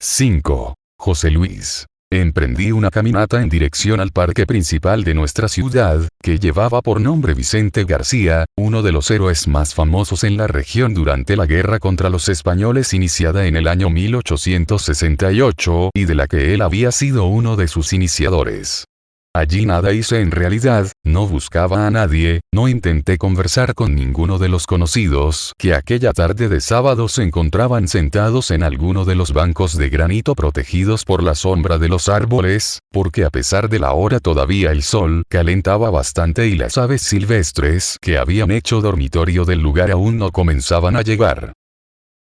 5. José Luis. Emprendí una caminata en dirección al parque principal de nuestra ciudad, que llevaba por nombre Vicente García, uno de los héroes más famosos en la región durante la guerra contra los españoles iniciada en el año 1868, y de la que él había sido uno de sus iniciadores. Allí nada hice en realidad, no buscaba a nadie, no intenté conversar con ninguno de los conocidos que aquella tarde de sábado se encontraban sentados en alguno de los bancos de granito protegidos por la sombra de los árboles, porque a pesar de la hora todavía el sol calentaba bastante y las aves silvestres que habían hecho dormitorio del lugar aún no comenzaban a llegar.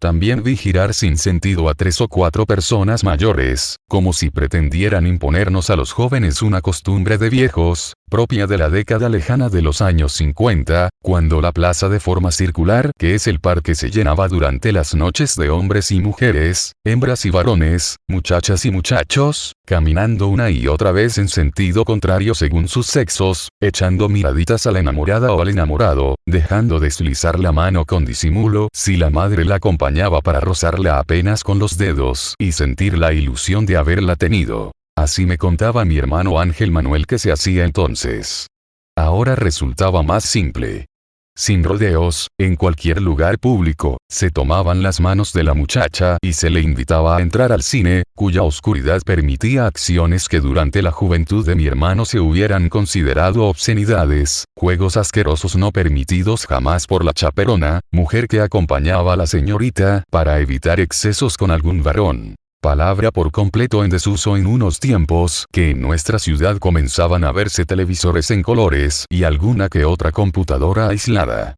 También vi girar sin sentido a 3 o 4 personas mayores, como si pretendieran imponernos a los jóvenes una costumbre de viejos, propia de la década lejana de los años 50, cuando la plaza de forma circular, que es el parque, se llenaba durante las noches de hombres y mujeres, hembras y varones, muchachas y muchachos, caminando una y otra vez en sentido contrario según sus sexos, echando miraditas a la enamorada o al enamorado, dejando deslizar la mano con disimulo si la madre la acompañaba para rozarla apenas con los dedos y sentir la ilusión de haberla tenido. Así me contaba mi hermano Ángel Manuel que se hacía entonces. Ahora resultaba más simple. Sin rodeos, en cualquier lugar público, se tomaban las manos de la muchacha y se le invitaba a entrar al cine, cuya oscuridad permitía acciones que durante la juventud de mi hermano se hubieran considerado obscenidades, juegos asquerosos no permitidos jamás por la chaperona, mujer que acompañaba a la señorita, para evitar excesos con algún varón. Palabra por completo en desuso en unos tiempos que en nuestra ciudad comenzaban a verse televisores en colores y alguna que otra computadora aislada.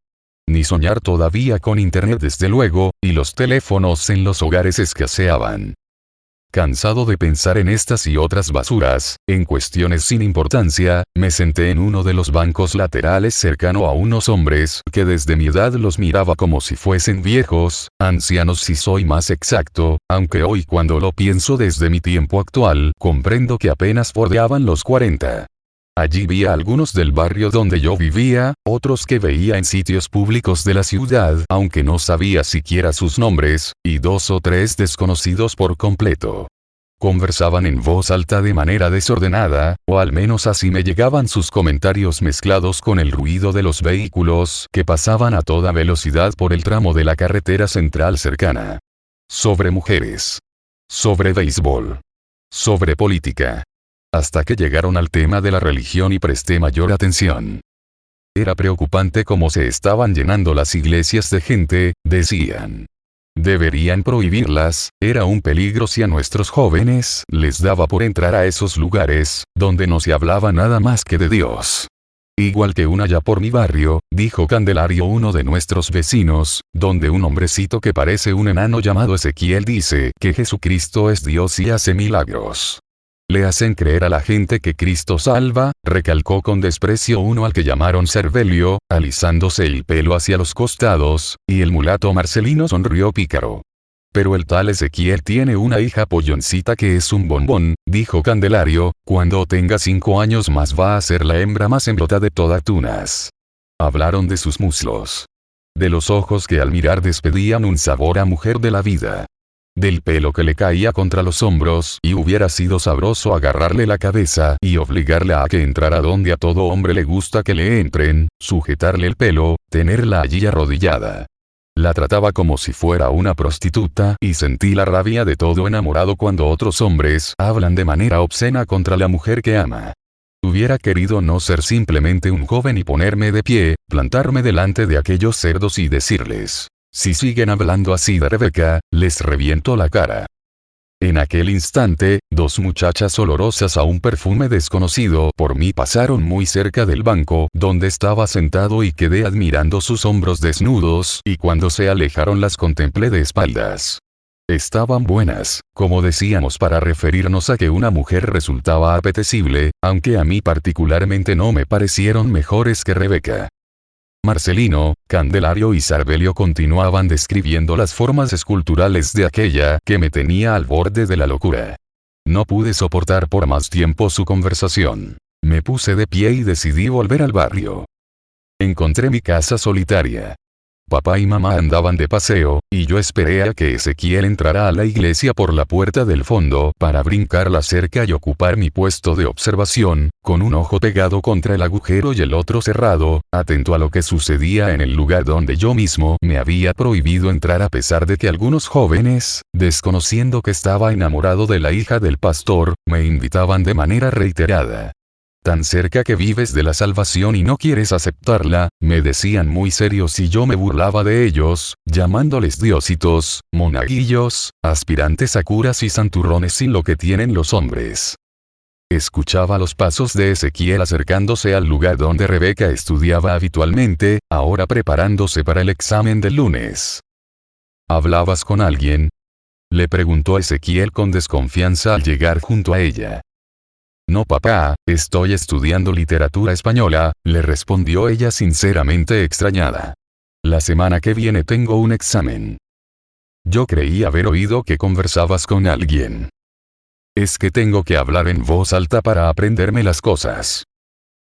Ni soñar todavía con internet desde luego, y los teléfonos en los hogares escaseaban. Cansado de pensar en estas y otras basuras, en cuestiones sin importancia, me senté en uno de los bancos laterales cercano a unos hombres que desde mi edad los miraba como si fuesen viejos, ancianos si soy más exacto, aunque hoy cuando lo pienso desde mi tiempo actual, comprendo que apenas bordeaban los 40. Allí vi a algunos del barrio donde yo vivía, otros que veía en sitios públicos de la ciudad, aunque no sabía siquiera sus nombres, y 2 o 3 desconocidos por completo. Conversaban en voz alta de manera desordenada, o al menos así me llegaban sus comentarios mezclados con el ruido de los vehículos que pasaban a toda velocidad por el tramo de la carretera central cercana. Sobre mujeres. Sobre béisbol. Sobre política. Hasta que llegaron al tema de la religión y presté mayor atención. Era preocupante cómo se estaban llenando las iglesias de gente, decían. Deberían prohibirlas, era un peligro si a nuestros jóvenes les daba por entrar a esos lugares, donde no se hablaba nada más que de Dios. Igual que una allá por mi barrio, dijo Candelario, uno de nuestros vecinos, donde un hombrecito que parece un enano llamado Ezequiel dice que Jesucristo es Dios y hace milagros. Le hacen creer a la gente que Cristo salva, recalcó con desprecio uno al que llamaron Servelio, alisándose el pelo hacia los costados, y el mulato Marcelino sonrió pícaro. Pero el tal Ezequiel tiene una hija polloncita que es un bombón, dijo Candelario, cuando tenga 5 años más va a ser la hembra más embrota de todas tunas. Hablaron de sus muslos. De los ojos que al mirar despedían un sabor a mujer de la vida. Del pelo que le caía contra los hombros y hubiera sido sabroso agarrarle la cabeza y obligarla a que entrara donde a todo hombre le gusta que le entren, sujetarle el pelo, tenerla allí arrodillada. La trataba como si fuera una prostituta y sentí la rabia de todo enamorado cuando otros hombres hablan de manera obscena contra la mujer que ama. Hubiera querido no ser simplemente un joven y ponerme de pie, plantarme delante de aquellos cerdos y decirles: si siguen hablando así de Rebeca, les reviento la cara. En aquel instante, 2 muchachas olorosas a un perfume desconocido por mí pasaron muy cerca del banco donde estaba sentado y quedé admirando sus hombros desnudos, y cuando se alejaron las contemplé de espaldas. Estaban buenas, como decíamos para referirnos a que una mujer resultaba apetecible, aunque a mí particularmente no me parecieron mejores que Rebeca. Marcelino, Candelario y Servelio continuaban describiendo las formas esculturales de aquella que me tenía al borde de la locura. No pude soportar por más tiempo su conversación. Me puse de pie y decidí volver al barrio. Encontré mi casa solitaria. Papá y mamá andaban de paseo, y yo esperé a que Ezequiel entrara a la iglesia por la puerta del fondo para brincar la cerca y ocupar mi puesto de observación, con un ojo pegado contra el agujero y el otro cerrado, atento a lo que sucedía en el lugar donde yo mismo me había prohibido entrar a pesar de que algunos jóvenes, desconociendo que estaba enamorado de la hija del pastor, me invitaban de manera reiterada. Tan cerca que vives de la salvación y no quieres aceptarla, me decían muy serios y yo me burlaba de ellos, llamándoles diositos, monaguillos, aspirantes a curas y santurrones sin lo que tienen los hombres. Escuchaba los pasos de Ezequiel acercándose al lugar donde Rebeca estudiaba habitualmente, ahora preparándose para el examen del lunes. ¿Hablabas con alguien?, le preguntó Ezequiel con desconfianza al llegar junto a ella. No papá, estoy estudiando literatura española, le respondió ella sinceramente extrañada. La semana que viene tengo un examen. Yo creí haber oído que conversabas con alguien. Es que tengo que hablar en voz alta para aprenderme las cosas.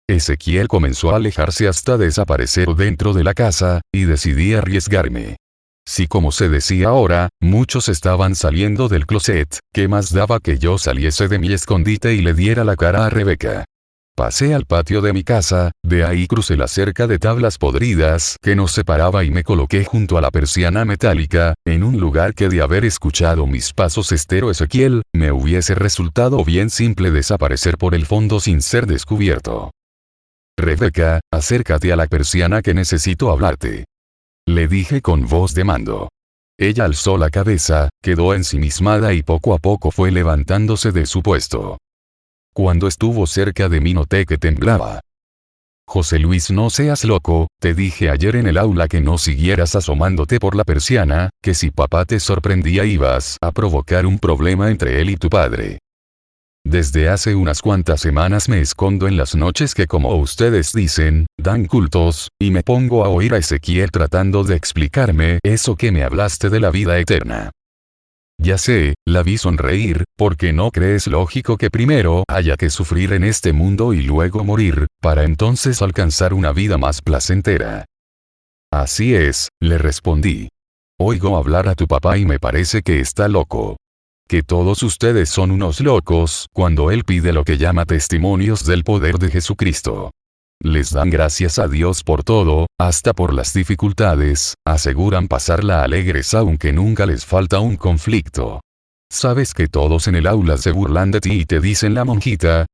Ezequiel comenzó a alejarse hasta desaparecer dentro de la casa, y decidí arriesgarme. Si como se decía ahora, muchos estaban saliendo del closet, ¿qué más daba que yo saliese de mi escondite y le diera la cara a Rebeca? Pasé al patio de mi casa, de ahí crucé la cerca de tablas podridas que nos separaba y me coloqué junto a la persiana metálica, en un lugar que de haber escuchado mis pasos estero Ezequiel, me hubiese resultado bien simple desaparecer por el fondo sin ser descubierto. Rebeca, acércate a la persiana que necesito hablarte. Le dije con voz de mando. Ella alzó la cabeza, quedó ensimismada y poco a poco fue levantándose de su puesto. Cuando estuvo cerca de mí noté que temblaba. José Luis, no seas loco, te dije ayer en el aula que no siguieras asomándote por la persiana, que si papá te sorprendía ibas a provocar un problema entre él y tu padre. Desde hace unas cuantas semanas me escondo en las noches que, como ustedes dicen, dan cultos, y me pongo a oír a Ezequiel tratando de explicarme eso que me hablaste de la vida eterna. Ya sé, la vi sonreír, porque no crees lógico que primero haya que sufrir en este mundo y luego morir, para entonces alcanzar una vida más placentera. Así es, le respondí. Oigo hablar a tu papá y me parece que está loco. Que todos ustedes son unos locos cuando él pide lo que llama testimonios del poder de Jesucristo. Les dan gracias a Dios por todo, hasta por las dificultades, aseguran pasarla alegres aunque nunca les falta un conflicto. ¿Sabes que todos en el aula se burlan de ti y te dicen la monjita?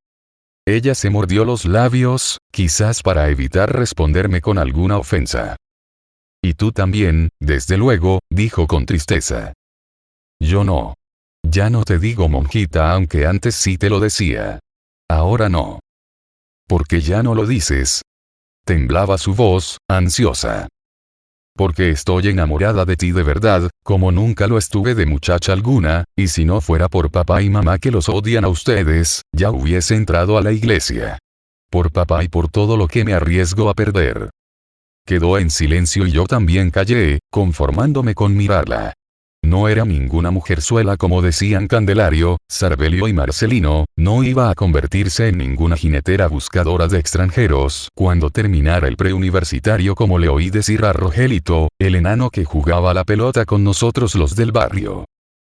Ella se mordió los labios, quizás para evitar responderme con alguna ofensa. Y tú también, desde luego, dijo con tristeza. Yo no. Ya no te digo monjita aunque antes sí te lo decía. Ahora no. ¿Por qué ya no lo dices? Temblaba su voz, ansiosa. Porque estoy enamorada de ti de verdad, como nunca lo estuve de muchacha alguna, y si no fuera por papá y mamá que los odian a ustedes, ya hubiese entrado a la iglesia. Por papá y por todo lo que me arriesgo a perder. Quedó en silencio y yo también callé, conformándome con mirarla. No era ninguna mujerzuela como decían Candelario, Sarbelio y Marcelino, no iba a convertirse en ninguna jinetera buscadora de extranjeros cuando terminara el preuniversitario como le oí decir a Rogelito, el enano que jugaba a la pelota con nosotros los del barrio.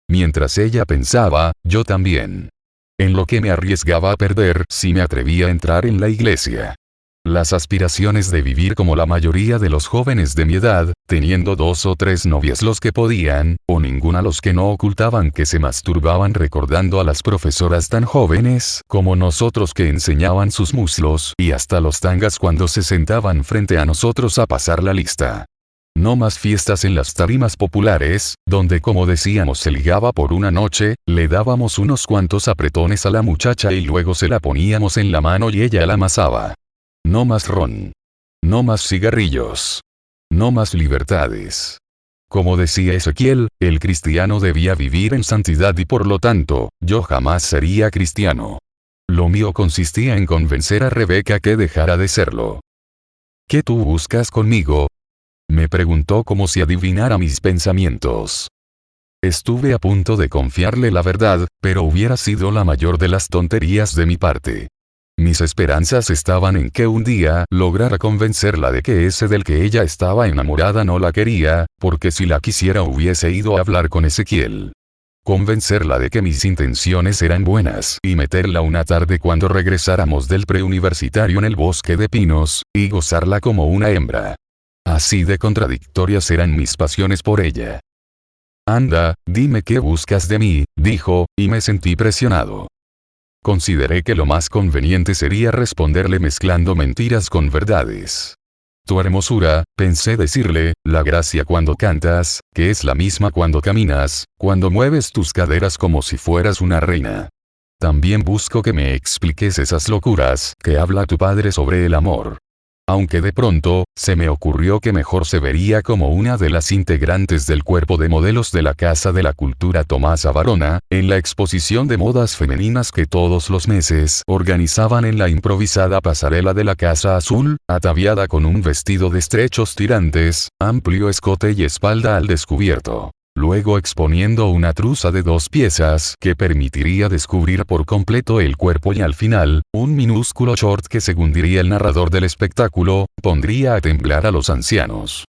Mientras ella pensaba, yo también. En lo que me arriesgaba a perder si me atrevía a entrar en la iglesia. Las aspiraciones de vivir como la mayoría de los jóvenes de mi edad, teniendo 2 o 3 novias los que podían, o ninguna los que no ocultaban que se masturbaban recordando a las profesoras tan jóvenes como nosotros que enseñaban sus muslos y hasta los tangas cuando se sentaban frente a nosotros a pasar la lista. No más fiestas en las tarimas populares, donde como decíamos se ligaba por una noche, le dábamos unos cuantos apretones a la muchacha y luego se la poníamos en la mano y ella la amasaba. No más ron. No más cigarrillos. No más libertades. Como decía Ezequiel, el cristiano debía vivir en santidad y por lo tanto, yo jamás sería cristiano. Lo mío consistía en convencer a Rebeca que dejara de serlo. ¿Qué tú buscas conmigo?, me preguntó como si adivinara mis pensamientos. Estuve a punto de confiarle la verdad, pero hubiera sido la mayor de las tonterías de mi parte. Mis esperanzas estaban en que un día lograra convencerla de que ese del que ella estaba enamorada no la quería, porque si la quisiera hubiese ido a hablar con Ezequiel. Convencerla de que mis intenciones eran buenas y meterla una tarde cuando regresáramos del preuniversitario en el bosque de pinos, y gozarla como una hembra. Así de contradictorias eran mis pasiones por ella. Anda, dime qué buscas de mí, dijo, y me sentí presionado. Consideré que lo más conveniente sería responderle mezclando mentiras con verdades. Tu hermosura, pensé decirle, la gracia cuando cantas, que es la misma cuando caminas, cuando mueves tus caderas como si fueras una reina. También busco que me expliques esas locuras que habla tu padre sobre el amor. Aunque de pronto, se me ocurrió que mejor se vería como una de las integrantes del cuerpo de modelos de la Casa de la Cultura Tomasa Varona, en la exposición de modas femeninas que todos los meses organizaban en la improvisada pasarela de la Casa Azul, ataviada con un vestido de estrechos tirantes, amplio escote y espalda al descubierto. Luego exponiendo una truza de 2 piezas que permitiría descubrir por completo el cuerpo y al final, un minúsculo short que según diría el narrador del espectáculo, pondría a temblar a los ancianos.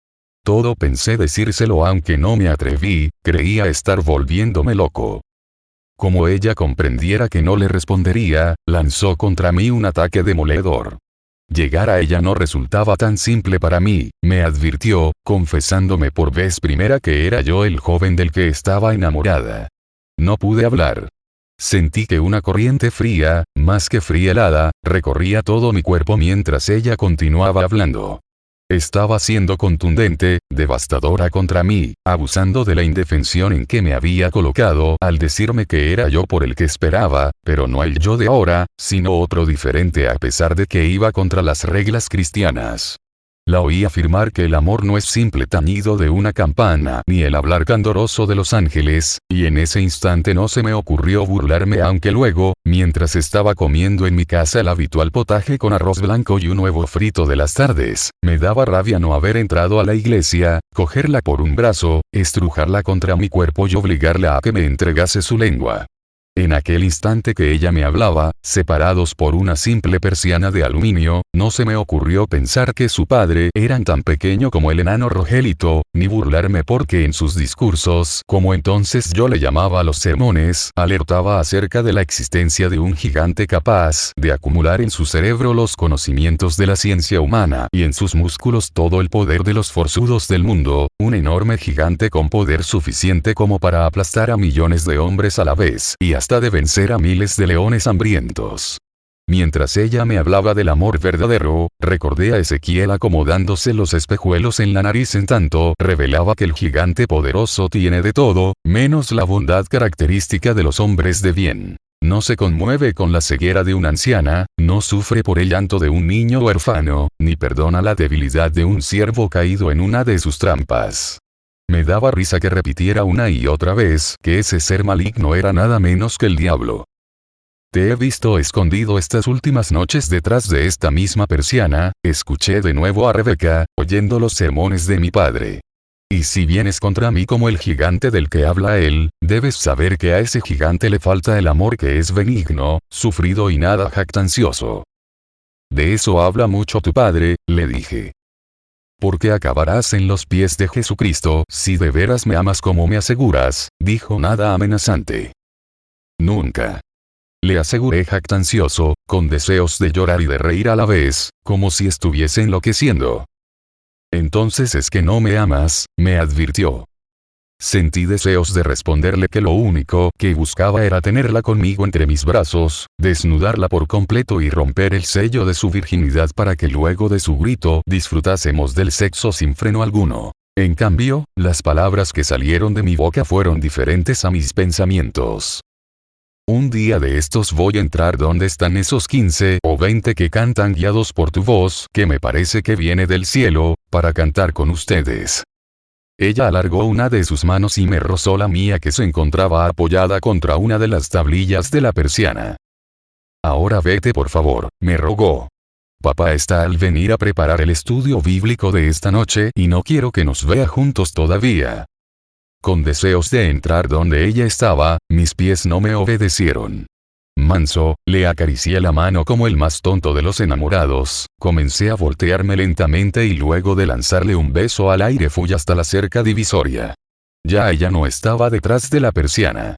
Todo pensé decírselo aunque no me atreví, creía estar volviéndome loco. Como ella comprendiera que no le respondería, lanzó contra mí un ataque demoledor. Llegar a ella no resultaba tan simple para mí, me advirtió, confesándome por vez primera que era yo el joven del que estaba enamorada. No pude hablar. Sentí que una corriente fría, más que frielada, recorría todo mi cuerpo mientras ella continuaba hablando. Estaba siendo contundente, devastadora contra mí, abusando de la indefensión en que me había colocado al decirme que era yo por el que esperaba, pero no el yo de ahora, sino otro diferente a pesar de que iba contra las reglas cristianas. La oí afirmar que el amor no es simple tañido de una campana ni el hablar candoroso de los ángeles, y en ese instante no se me ocurrió burlarme aunque luego, mientras estaba comiendo en mi casa el habitual potaje con arroz blanco y un huevo frito de las tardes, me daba rabia no haber entrado a la iglesia, cogerla por un brazo, estrujarla contra mi cuerpo y obligarla a que me entregase su lengua. En aquel instante que ella me hablaba, separados por una simple persiana de aluminio, no se me ocurrió pensar que su padre era tan pequeño como el enano Rogelito, ni burlarme porque en sus discursos, como entonces yo le llamaba los sermones, alertaba acerca de la existencia de un gigante capaz de acumular en su cerebro los conocimientos de la ciencia humana y en sus músculos todo el poder de los forzudos del mundo, un enorme gigante con poder suficiente como para aplastar a millones de hombres a la vez y hasta de vencer a miles de leones hambrientos. Mientras ella me hablaba del amor verdadero, recordé a Ezequiel acomodándose los espejuelos en la nariz en tanto revelaba que el gigante poderoso tiene de todo, menos la bondad característica de los hombres de bien. No se conmueve con la ceguera de una anciana, no sufre por el llanto de un niño huérfano, ni perdona la debilidad de un ciervo caído en una de sus trampas. Me daba risa que repitiera una y otra vez que ese ser maligno era nada menos que el diablo. Te he visto escondido estas últimas noches detrás de esta misma persiana, escuché de nuevo a Rebeca, oyendo los sermones de mi padre. Y si vienes contra mí como el gigante del que habla él, debes saber que a ese gigante le falta el amor que es benigno, sufrido y nada jactancioso. De eso habla mucho tu padre, le dije. Porque acabarás en los pies de Jesucristo si de veras me amas como me aseguras, dijo nada amenazante. Nunca. Le aseguré jactancioso, con deseos de llorar y de reír a la vez, como si estuviese enloqueciendo. Entonces es que no me amas, me advirtió. Sentí deseos de responderle que lo único que buscaba era tenerla conmigo entre mis brazos, desnudarla por completo y romper el sello de su virginidad para que luego de su grito disfrutásemos del sexo sin freno alguno. En cambio, las palabras que salieron de mi boca fueron diferentes a mis pensamientos. Un día de estos voy a entrar donde están esos 15 o 20 que cantan guiados por tu voz, que me parece que viene del cielo, para cantar con ustedes. Ella alargó una de sus manos y me rozó la mía que se encontraba apoyada contra una de las tablillas de la persiana. Ahora vete por favor, me rogó. Papá está al venir a preparar el estudio bíblico de esta noche y no quiero que nos vea juntos todavía. Con deseos de entrar donde ella estaba, mis pies no me obedecieron. Manso, le acaricié la mano como el más tonto de los enamorados, comencé a voltearme lentamente y luego de lanzarle un beso al aire fui hasta la cerca divisoria. Ya ella no estaba detrás de la persiana.